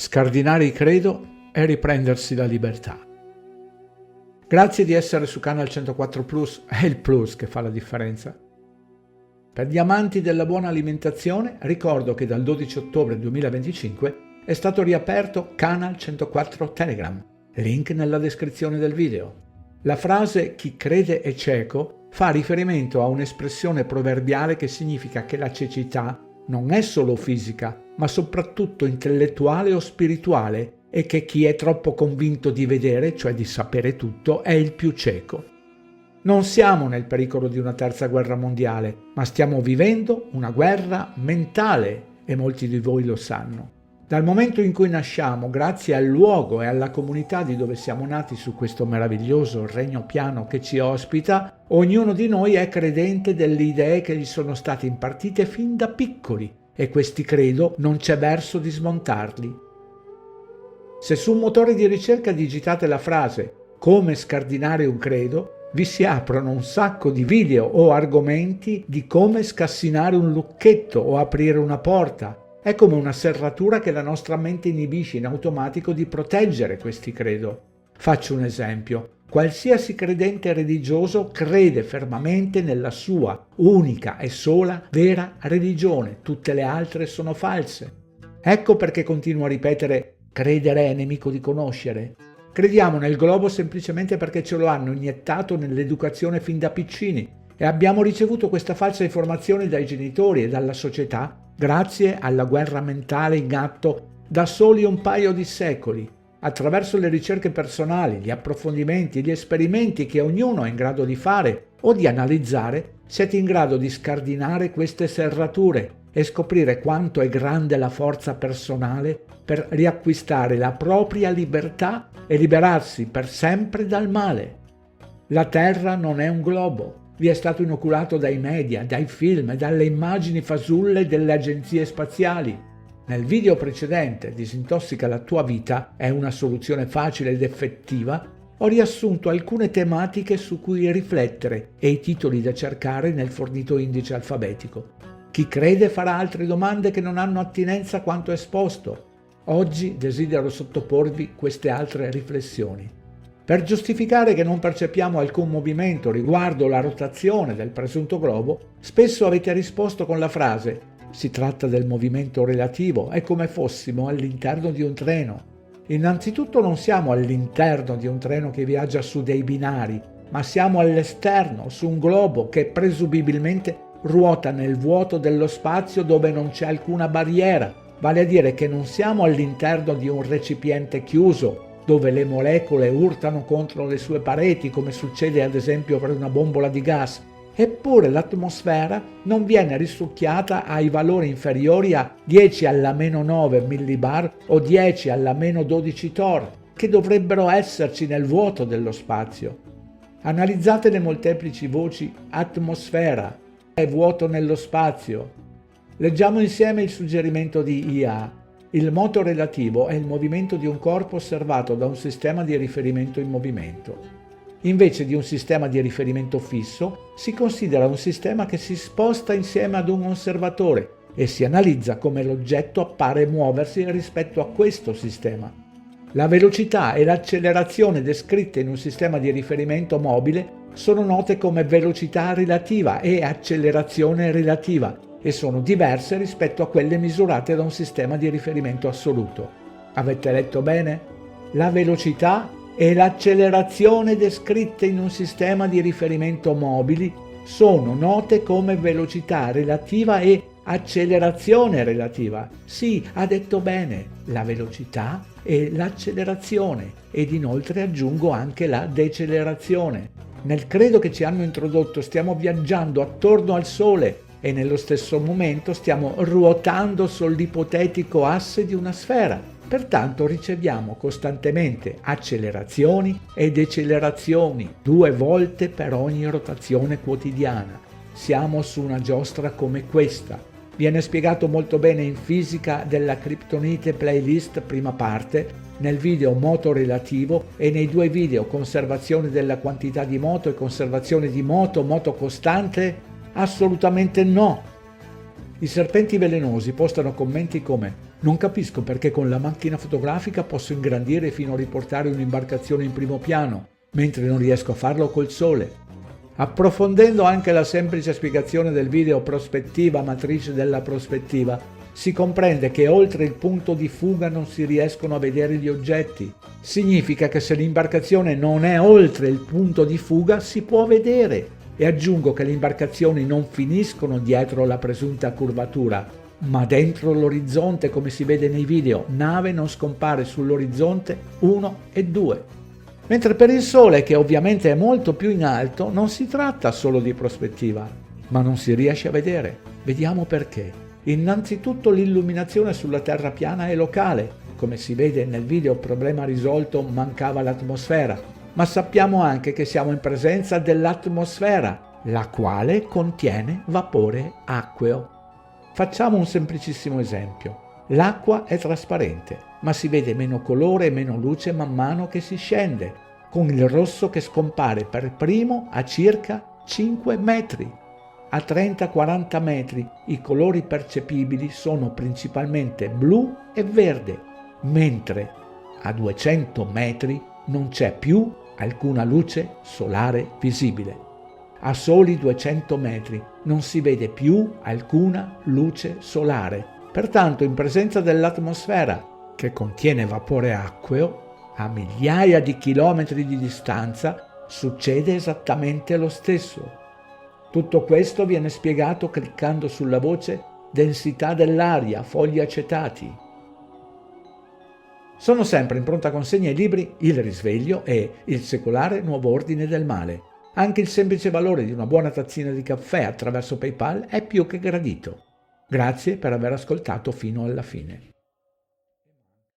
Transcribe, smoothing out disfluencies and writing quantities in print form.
Scardinare il credo e riprendersi la libertà. Grazie di essere su Canal 104 Plus, è il plus che fa la differenza. Per gli amanti della buona alimentazione ricordo che dal 12 ottobre 2025 è stato riaperto Canal 104 Telegram, link nella descrizione del video. La frase "chi crede è cieco" fa riferimento a un'espressione proverbiale che significa che la cecità non è solo fisica, ma soprattutto intellettuale o spirituale, e che chi è troppo convinto di vedere, cioè di sapere tutto, è il più cieco. Non siamo nel pericolo di una terza guerra mondiale, ma stiamo vivendo una guerra mentale e molti di voi lo sanno. Dal momento in cui nasciamo, grazie al luogo e alla comunità di dove siamo nati su questo meraviglioso regno piano che ci ospita, ognuno di noi è credente delle idee che gli sono state impartite fin da piccoli e questi credo non c'è verso di smontarli. Se su un motore di ricerca digitate la frase "come scardinare un credo", vi si aprono un sacco di video o argomenti di come scassinare un lucchetto o aprire una porta. È come una serratura che la nostra mente inibisce in automatico di proteggere questi credo. Faccio un esempio. Qualsiasi credente religioso crede fermamente nella sua unica e sola vera religione. Tutte le altre sono false. Ecco perché continuo a ripetere: credere è nemico di conoscere. Crediamo nel globo semplicemente perché ce lo hanno iniettato nell'educazione fin da piccini e abbiamo ricevuto questa falsa informazione dai genitori e dalla società grazie alla guerra mentale in atto da soli un paio di secoli. Attraverso le ricerche personali, gli approfondimenti, gli esperimenti che ognuno è in grado di fare o di analizzare, siete in grado di scardinare queste serrature e scoprire quanto è grande la forza personale per riacquistare la propria libertà e liberarsi per sempre dal male. La Terra non è un globo. Vi è stato inoculato dai media, dai film e dalle immagini fasulle delle agenzie spaziali. Nel video precedente, Disintossica la tua vita è una soluzione facile ed effettiva, ho riassunto alcune tematiche su cui riflettere e i titoli da cercare nel fornito indice alfabetico. Chi crede farà altre domande che non hanno attinenza a quanto esposto. Oggi desidero sottoporvi queste altre riflessioni. Per giustificare che non percepiamo alcun movimento riguardo la rotazione del presunto globo, spesso avete risposto con la frase "si tratta del movimento relativo, è come fossimo all'interno di un treno". Innanzitutto non siamo all'interno di un treno che viaggia su dei binari, ma siamo all'esterno, su un globo che presumibilmente ruota nel vuoto dello spazio dove non c'è alcuna barriera, vale a dire che non siamo all'interno di un recipiente chiuso, dove le molecole urtano contro le sue pareti, come succede ad esempio per una bombola di gas. Eppure l'atmosfera non viene risucchiata ai valori inferiori a 10 alla meno 9 millibar o 10 alla meno 12 torr, che dovrebbero esserci nel vuoto dello spazio. Analizzate le molteplici voci atmosfera e vuoto nello spazio. Leggiamo insieme il suggerimento di IA. Il moto relativo è il movimento di un corpo osservato da un sistema di riferimento in movimento. Invece di un sistema di riferimento fisso, si considera un sistema che si sposta insieme ad un osservatore e si analizza come l'oggetto appare muoversi rispetto a questo sistema. La velocità e l'accelerazione descritte in un sistema di riferimento mobile sono note come velocità relativa e accelerazione relativa, e sono diverse rispetto a quelle misurate da un sistema di riferimento assoluto. Avete letto bene? La velocità e l'accelerazione descritte in un sistema di riferimento mobili sono note come velocità relativa e accelerazione relativa. Sì, ha detto bene, la velocità e l'accelerazione, ed inoltre aggiungo anche la decelerazione. Nel credo che ci hanno introdotto stiamo viaggiando attorno al Sole e nello stesso momento stiamo ruotando sull'ipotetico asse di una sfera. Pertanto riceviamo costantemente accelerazioni e decelerazioni 2 volte per ogni rotazione quotidiana. Siamo su una giostra come questa. Viene spiegato molto bene in Fisica della Kryptonite Playlist prima parte, nel video moto relativo e nei 2 video conservazione della quantità di moto e conservazione di moto costante. Assolutamente no. I serpenti velenosi postano commenti come Non capisco perché con la macchina fotografica posso ingrandire fino a riportare un'imbarcazione in primo piano, mentre non riesco a farlo col sole. Approfondendo anche la semplice spiegazione del video prospettiva matrice della prospettiva, si comprende che oltre il punto di fuga non si riescono a vedere gli oggetti. Significa che se l'imbarcazione non è oltre il punto di fuga si può vedere. E aggiungo che le imbarcazioni non finiscono dietro la presunta curvatura, ma dentro l'orizzonte, come si vede nei video. Nave non scompare sull'orizzonte 1 e 2. Mentre per il Sole, che ovviamente è molto più in alto, non si tratta solo di prospettiva, ma non si riesce a vedere. Vediamo perché. Innanzitutto l'illuminazione sulla Terra piana è locale. Come si vede nel video, problema risolto, mancava l'atmosfera. Ma sappiamo anche che siamo in presenza dell'atmosfera, la quale contiene vapore acqueo. Facciamo un semplicissimo esempio. L'acqua è trasparente, ma si vede meno colore e meno luce man mano che si scende, con il rosso che scompare per primo a circa 5 metri. A 30-40 metri i colori percepibili sono principalmente blu e verde, mentre a 200 metri non c'è più alcuna luce solare visibile. A soli 200 metri non si vede più alcuna luce solare. Pertanto, in presenza dell'atmosfera, che contiene vapore acqueo, a migliaia di chilometri di distanza succede esattamente lo stesso. Tutto questo viene spiegato cliccando sulla voce densità dell'aria, fogli acetati. Sono sempre in pronta consegna i libri Il risveglio e Il secolare nuovo ordine del male. Anche il semplice valore di una buona tazzina di caffè attraverso PayPal è più che gradito. Grazie per aver ascoltato fino alla fine.